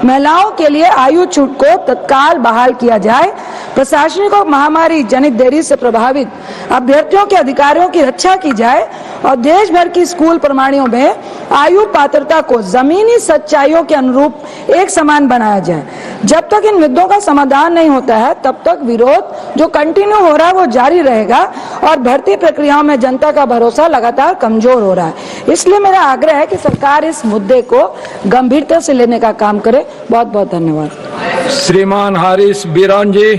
महिलाओं के लिए आयु छूट को तत्काल बहाल किया जाए। प्रशासनिक और महामारी जनित देरी से प्रभावित अभ्यर्थियों के अधिकारों की रक्षा की जाए और देश भर की स्कूल प्रणालियों में आयु पात्रता को जमीनी सच्चाइयों के अनुरूप एक समान बनाया जाए। जब तक इन मुद्दों का समाधान नहीं होता है तब तक विरोध जो कंटिन्यू हो रहा है वो जारी रहेगा और भर्ती प्रक्रियाओं में जनता का भरोसा लगातार कमजोर हो रहा है। इसलिए मेरा आग्रह है कि सरकार इस मुद्दे को गंभीरता से लेने का काम करे। बहुत बहुत धन्यवाद। श्रीमान हारिस बीरान जी।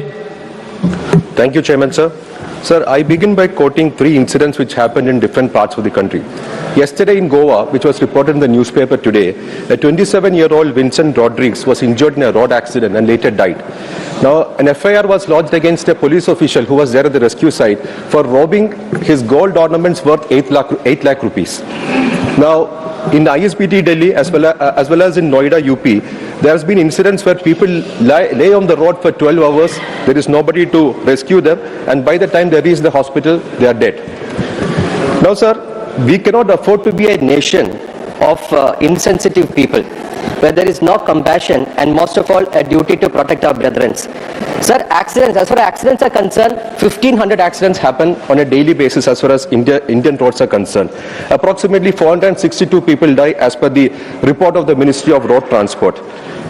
Thank you, Chairman, sir. Sir, I begin by quoting 3 incidents which happened in different parts of the country. Yesterday in Goa, which was reported in the newspaper today, a 27-year-old Vincent Rodriguez was injured in a road accident and later died. Now, an FIR was lodged against a police official who was there at the rescue site for robbing his gold ornaments worth 8 lakh rupees. Now, in ISBT Delhi as well as in Noida, UP, there has been incidents where people lay on the road for 12 hours, there is nobody to rescue them, and by the time they reach the hospital, they are dead. Now, sir, we cannot afford to be a nation of insensitive people, where there is no compassion and most of all a duty to protect our brethren. Sir, accidents, as far as accidents are concerned, 1,500 accidents happen on a daily basis as far as Indian roads are concerned. Approximately 462 people die as per the report of the Ministry of Road Transport.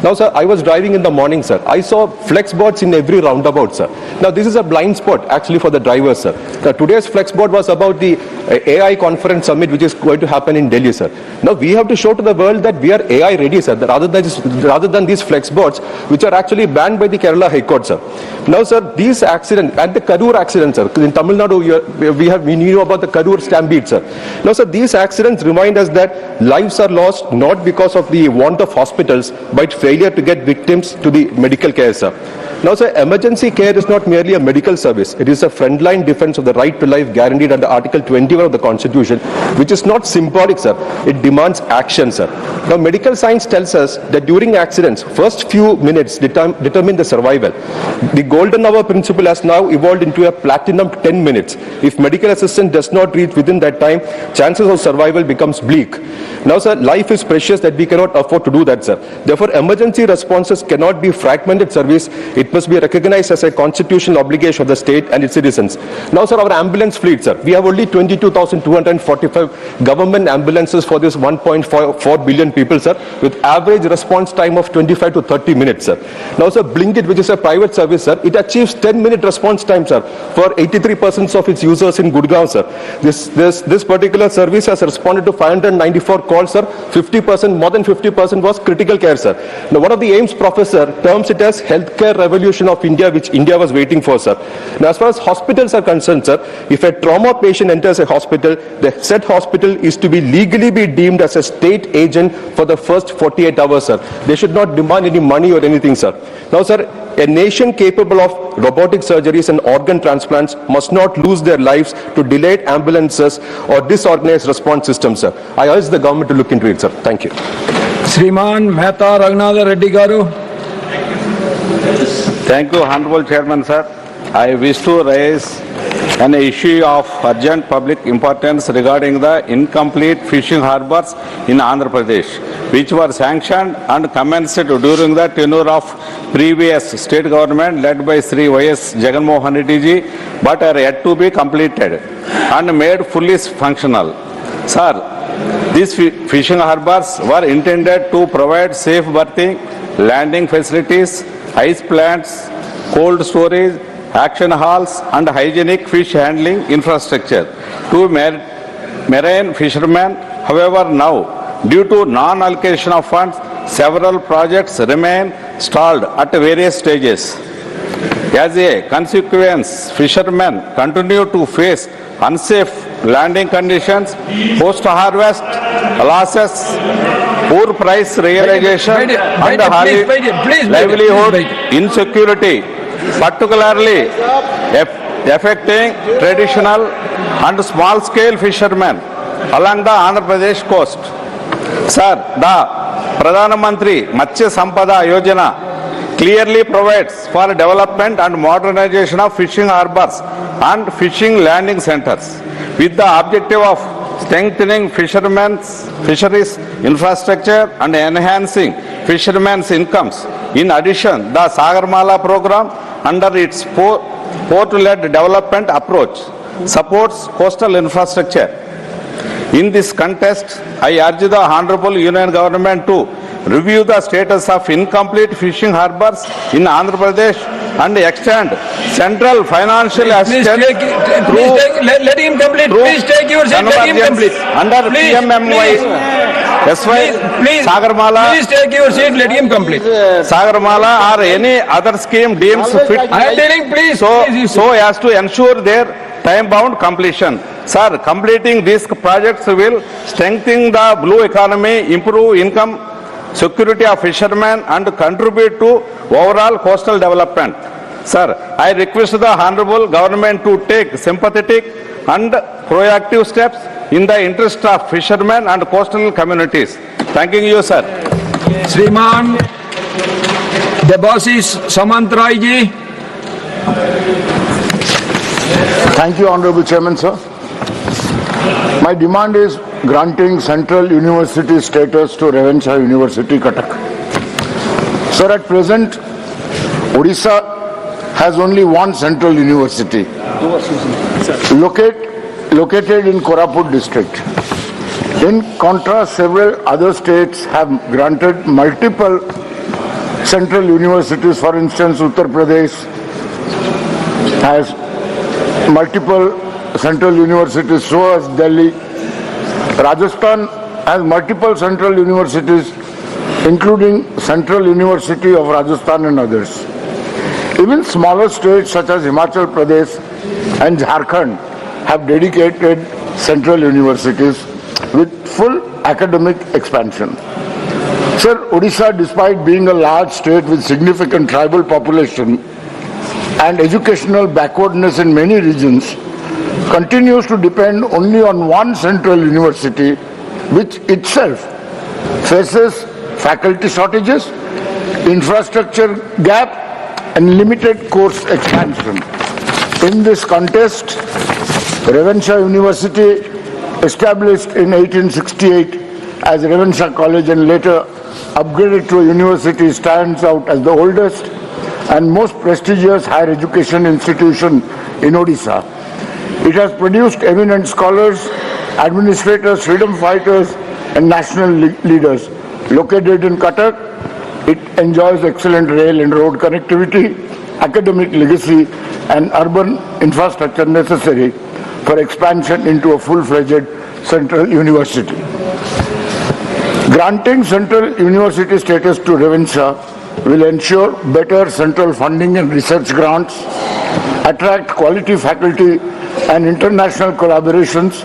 Now, sir, I was driving in the morning, sir. I saw flex boards in every roundabout, sir. Now, this is a blind spot, actually, for the drivers, sir. Now, today's flex board was about the AI conference summit, which is going to happen in Delhi, sir. Now, we have to show to the world that we are AI ready, sir, rather than these flex boards, which are actually banned by the Kerala High Court, sir. Now, sir, these accidents, and the Karur accident, sir, in Tamil Nadu, we knew about the Karur stampede, sir. Now, sir, these accidents remind us that lives are lost not because of the want of hospitals, but failure to get victims to the medical care, sir. Now, sir, emergency care is not merely a medical service. It is a frontline defense of the right to life guaranteed under Article 21 of the Constitution, which is not symbolic, sir. It demands action, sir. Now, medical science tells us that during accidents, first few minutes determine the survival. The golden hour principle has now evolved into a platinum 10 minutes. If medical assistance does not reach within that time, chances of survival becomes bleak. Now, sir, life is precious that we cannot afford to do that, sir. Therefore, emergency responses cannot be fragmented service. It must be recognized as a constitutional obligation of the state and its citizens. Now, sir, our ambulance fleet, sir, we have only 22,245 government ambulances for this 1.4 billion people, sir, with average response time of 25 to 30 minutes, sir. Now, sir, Blinkit, which is a private service, sir, it achieves 10-minute response time, sir, for 83% of its users in Gurgaon, sir. This particular service has responded to 594 calls, sir. 50%, more than 50% was critical care, sir. Now, one of the AIMS professor terms it as healthcare revolution of India, which India was waiting for, sir. Now, as far as hospitals are concerned, sir, if a trauma patient enters a hospital, the said hospital is to be legally be deemed as a state agent for the first 48 hours, sir. They should not demand any money or anything, sir. Now, sir, a nation capable of robotic surgeries and organ transplants must not lose their lives to delayed ambulances or disorganized response systems, sir. I urge the government to look into it, sir. Thank you. Shriman Mehta Raghunatha Reddy Garu. Thank you, Honorable Chairman, sir. I wish to raise an issue of urgent public importance regarding the incomplete fishing harbors in Andhra Pradesh, which were sanctioned and commenced during the tenure of previous state government led by Sri Y.S. Jaganmohan Reddy ji, but are yet to be completed and made fully functional. Sir, these fishing harbors were intended to provide safe berthing, landing facilities, ice plants, cold storage, action halls and hygienic fish handling infrastructure to marine fishermen. However, now, due to non-allocation of funds, several projects remain stalled at various stages. As a consequence, fishermen continue to face unsafe landing conditions, post-harvest losses, poor price realization, and livelihood insecurity, particularly affecting traditional and small-scale fishermen along the Andhra Pradesh coast. Sir, the Pradhan Mantri Matsya Sampada Yojana clearly provides for development and modernization of fishing harbors and fishing landing centers with the objective of strengthening fisheries infrastructure and enhancing fishermen's incomes. In addition, the Sagarmala program, under its port-led development approach, supports coastal infrastructure. In this context, I urge the Honorable Union Government to review the status of incomplete fishing harbors in Andhra Pradesh and extend central financial assistance let him complete. Please take your seat. Let him complete. Under Please, PMMY. Please, Sagarmala. Please take your seat. Let him complete. Sagarmala or any other scheme deems fit. I am telling, please. So as to ensure their time-bound completion. Sir, completing these projects will strengthen the blue economy, improve income security of fishermen and contribute to overall coastal development. Sir, I request the Honorable Government to take sympathetic and proactive steps in the interest of fishermen and coastal communities. Thanking you, sir. Shriman Debashish Samantrai ji. Thank you, Honorable Chairman, sir. My demand is granting Central University status to Rajya University, Cuttack. Sir, at present, Odisha has only one Central University, located in Koraput district. In contrast, several other states have granted multiple Central Universities. For instance, Uttar Pradesh has multiple Central Universities, so has Delhi. Rajasthan has multiple Central Universities, including Central University of Rajasthan and others. Even smaller states such as Himachal Pradesh and Jharkhand have dedicated Central Universities with full academic expansion. Sir, Odisha, despite being a large state with significant tribal population and educational backwardness in many regions, continues to depend only on one central university, which itself faces faculty shortages, infrastructure gap, and limited course expansion. In this context, Rajya University, established in 1868 as Rajya College and later upgraded to a university, stands out as the oldest and most prestigious higher education institution in Odisha. It has produced eminent scholars, administrators, freedom fighters, and national leaders. Located in Cuttack, it enjoys excellent rail and road connectivity, academic legacy, and urban infrastructure necessary for expansion into a full-fledged central university. Granting central university status to Rajya will ensure better central funding and research grants, attract quality faculty and international collaborations,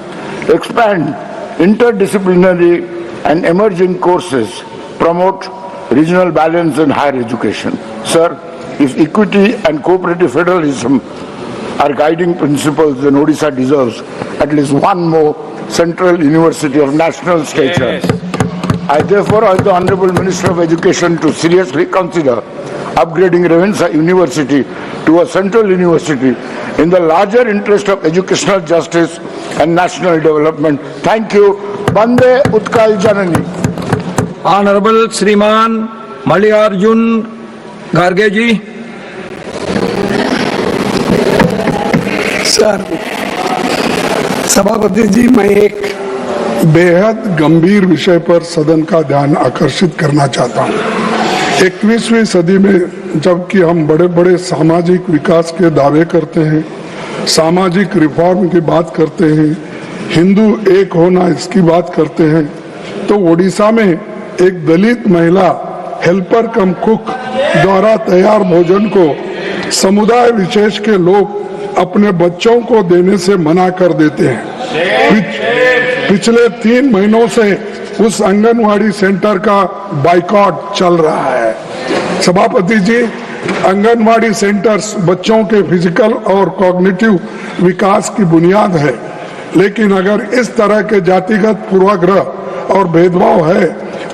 expand interdisciplinary and emerging courses, promote regional balance in higher education. Sir, if equity and cooperative federalism are guiding principles, then Odisha deserves at least one more central university of national stature. Yes. I therefore urge the Honorable Minister of Education to seriously consider upgrading Rajya University to a central university in the larger interest of educational justice and national development. Thank you. Bande Utkal Janani. Honorable Shriman Mallikarjun Kharge ji. Sir, सभापति जी, मैं एक बेहद गंभीर विषय पर सदन का ध्यान आकर्षित करना चाहता हूं। 21वीं सदी में जबकि हम बड़े बड़े सामाजिक विकास के दावे करते हैं, सामाजिक रिफॉर्म की बात करते हैं, हिंदू एक होना इसकी बात करते हैं, तो ओडिशा में एक दलित महिला हेल्पर कम कुक द्वारा तैयार भोजन को समुदाय विशेष के लोग अपने बच्चों को देने से मना कर देते हैं। पिछले 3 महीनों से उस आंगनवाड़ी सेंटर का बाइकॉट चल रहा है। सभापति जी, आंगनवाड़ी सेंटर्स बच्चों के फिजिकल और कॉग्निटिव विकास की बुनियाद है, लेकिन अगर इस तरह के जातिगत पूर्वाग्रह और भेदभाव है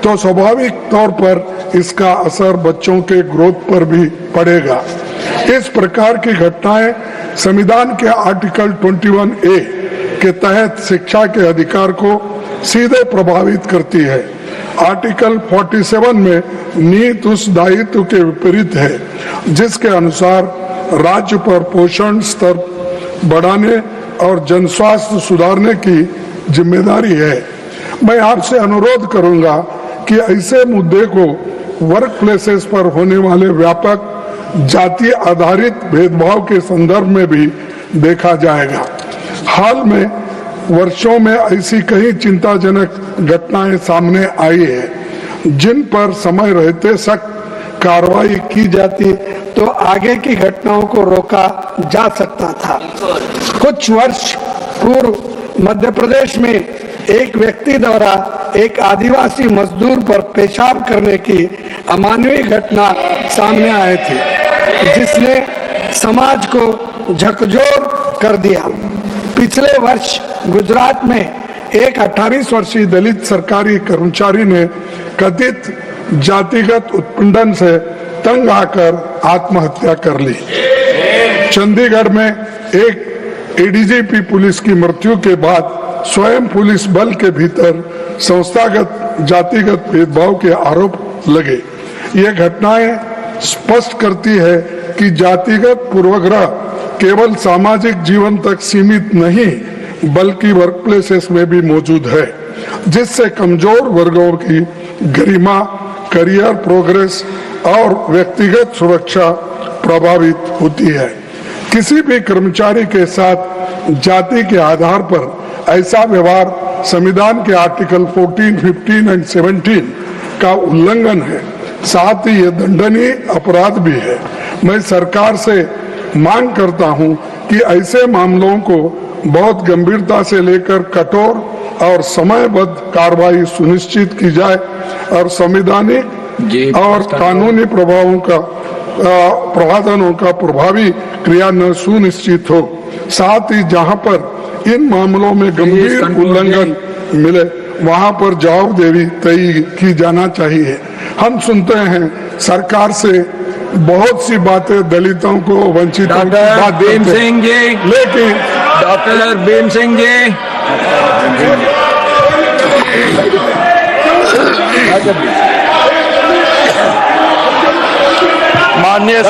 तो स्वाभाविक तौर पर इसका असर बच्चों के ग्रोथ पर भी पड़ेगा। इस प्रकार की घटनाएं संविधान के आर्टिकल 21A के तहत शिक्षा के अधिकार को सीधे प्रभावित करती है। आर्टिकल 47 में निहित उस दायित्व के विपरीत है जिसके अनुसार राज्य पर पोषण स्तर बढ़ाने और जन स्वास्थ्य सुधारने की जिम्मेदारी है। मैं आपसे अनुरोध करूंगा कि ऐसे मुद्दे को वर्क प्लेसेस पर होने वाले व्यापक जाति आधारित भेदभाव के संदर्भ में भी देखा जाएगा। हाल में वर्षों में ऐसी कई चिंताजनक घटनाएं सामने आई है जिन पर समय रहते सख्त कार्रवाई की जाती तो आगे की घटनाओं को रोका जा सकता था। कुछ वर्ष पूर्व मध्य प्रदेश में एक व्यक्ति द्वारा एक आदिवासी मजदूर पर पेशाब करने की अमानवीय घटना सामने आई थी जिसने समाज को झकझोर कर दिया। पिछले वर्ष गुजरात में एक 28 वर्षीय दलित सरकारी कर्मचारी ने कथित जातिगत उत्पीड़न से तंग आकर आत्महत्या कर ली। चंडीगढ़ में एक एडीजीपी पुलिस की मृत्यु के बाद स्वयं पुलिस बल के भीतर संस्थागत जातिगत भेदभाव के आरोप लगे। ये घटनाएं स्पष्ट करती है कि जातिगत पूर्वाग्रह केवल सामाजिक जीवन तक सीमित नहीं बल्कि वर्कप्लेसेस में भी मौजूद है, जिससे कमजोर वर्गों की गरिमा, करियर प्रोग्रेस और व्यक्तिगत सुरक्षा प्रभावित होती है। किसी भी कर्मचारी के साथ जाति के आधार पर ऐसा व्यवहार संविधान के आर्टिकल 14, 15 और 17 का उल्लंघन है। साथ ही यह दंडनीय अपराध भी है। मैं सरकार से मांग करता हूं कि ऐसे मामलों को बहुत गंभीरता से लेकर कठोर और समयबद्ध कार्रवाई सुनिश्चित की जाए और संवैधानिक और कानूनी प्रावधानों का प्रभावी क्रियान्वयन सुनिश्चित हो। साथ ही जहां पर इन मामलों में गंभीर उल्लंघन मिले वहां पर जवाबदेही तय की जाना चाहिए। हम सुनते हैं सरकार से बहुत सी बातें दलितों को वंचितों की बात भीम सिंह जी, लेकिन डॉक्टर भीम सिंह जी, माननीय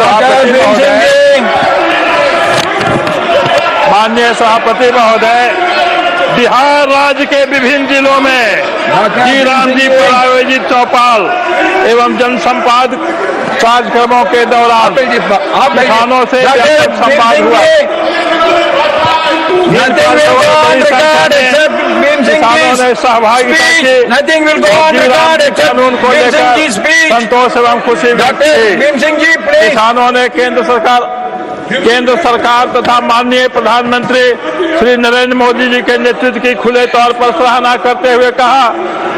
सभापति महोदय, बिहार राज्य के विभिन्न जिलों में जी राम जी पर आयोजित चौपाल एवं जनसंवाद कार्यक्रमों के दौरान किसानों से संवाद हुआ। किसानों ने सहभागिता की कानून को लेकर संतोष एवं खुशी व्यक्त की। किसानों ने केंद्र सरकार तथा माननीय प्रधानमंत्री श्री नरेंद्र मोदी जी के नेतृत्व की खुले तौर पर सराहना करते हुए कहा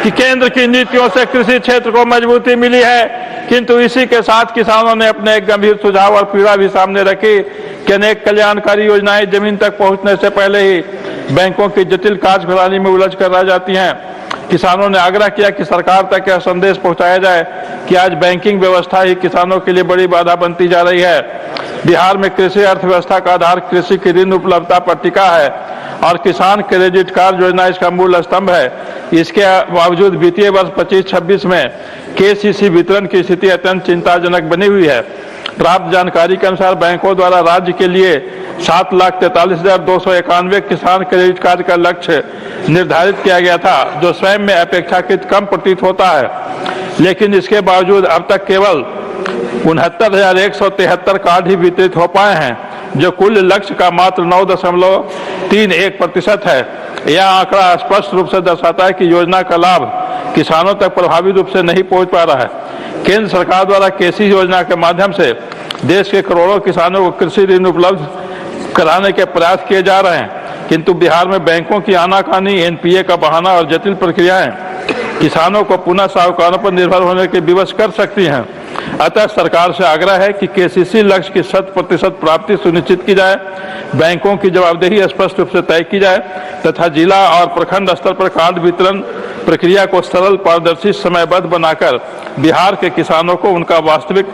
कि केंद्र की नीतियों से कृषि क्षेत्र को मजबूती मिली है, किंतु इसी के साथ किसानों ने अपने एक गंभीर सुझाव और पीड़ा भी सामने रखी कि अनेक कल्याणकारी योजनाएं जमीन तक पहुंचने से पहले ही बैंकों की जटिल कार्यप्रणाली में उलझ कर रह जाती हैं। किसानों ने आग्रह किया कि सरकार तक यह संदेश पहुंचाया जाए कि आज बैंकिंग व्यवस्था ही किसानों के लिए बड़ी बाधा बनती जा रही है। बिहार में कृषि अर्थव्यवस्था का आधार कृषि की ऋण उपलब्धता पर टिका है और किसान क्रेडिट कार्ड योजना इसका मूल स्तंभ है। इसके बावजूद वित्तीय वर्ष 25-26 में केसीसी वितरण की स्थिति अत्यंत चिंताजनक बनी हुई है। प्राप्त जानकारी के अनुसार बैंकों द्वारा राज्य के लिए 7,43,291 किसान क्रेडिट कार्ड का लक्ष्य निर्धारित किया गया था, जो स्वयं में अपेक्षाकृत कम प्रतीत होता है। लेकिन इसके बावजूद अब तक केवल 69,173 कार्ड ही वितरित हो पाए हैं, जो कुल लक्ष्य का मात्र 9.31% है। यह आंकड़ा स्पष्ट रूप से दर्शाता है कि योजना का लाभ किसानों तक प्रभावी रूप से नहीं पहुंच पा रहा है। केंद्र सरकार द्वारा केसी योजना के माध्यम से देश के करोड़ों किसानों को कृषि ऋण उपलब्ध कराने के प्रयास किए जा रहे हैं, किंतु बिहार में बैंकों की आनाकानी, एनपीए का बहाना और जटिल प्रक्रियाएं किसानों को पुनः साहूकारों पर निर्भर होने के विवश कर सकती हैं। अतः सरकार से आग्रह है कि केसीसी लक्ष्य की 100% प्राप्ति सुनिश्चित की जाए, बैंकों की जवाबदेही स्पष्ट रूप से तय की जाए तथा जिला और प्रखंड स्तर पर कार्ड वितरण प्रक्रिया को सरल, पारदर्शी, समयबद्ध बनाकर बिहार के किसानों को उनका वास्तविक